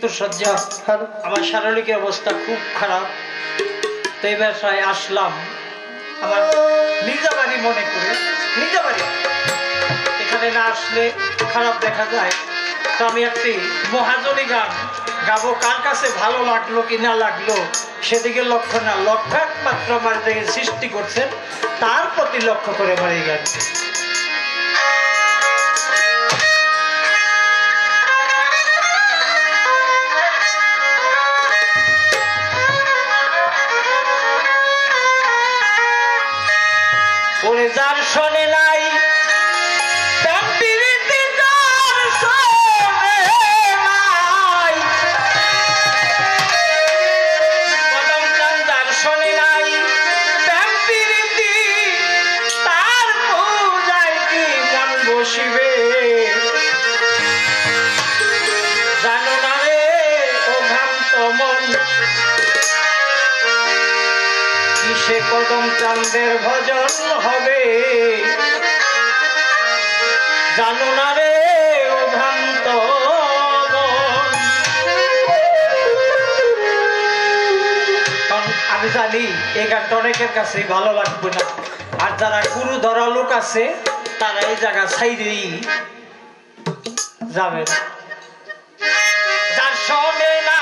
মৃত্যু সজ্জা, আমার শারীরিক অবস্থা খুব খারাপ। তো এই বাসায় আসলাম আমার নিজা বাড়ি মনে করে, নিজা বাড়ি, এখানে না আসলে খারাপ দেখা যায়। তো আমি একটি মহাজনী গান গাবো, কার কাছে ভালো লাগলো কি না লাগলো সেদিকে লক্ষ্য না, লক্ষ্য একমাত্র আমার যে সৃষ্টি করছেন তার প্রতি লক্ষ্য করে আমার এই গান। ওরে যার শোনে নাই জানো না রে ও ভ্রান্ত মন, কিসে কদম চাঁদের ভজন হবে। জানো না রে ও ভ্রান্ত মন। আমি জানি এই গানটা অনেকের কাছে ভালো লাগবে না, আর যারা গুরু ধরা লোক আছে তারা এই জায়গা ছাইরেই যাবে না। যার শোনে না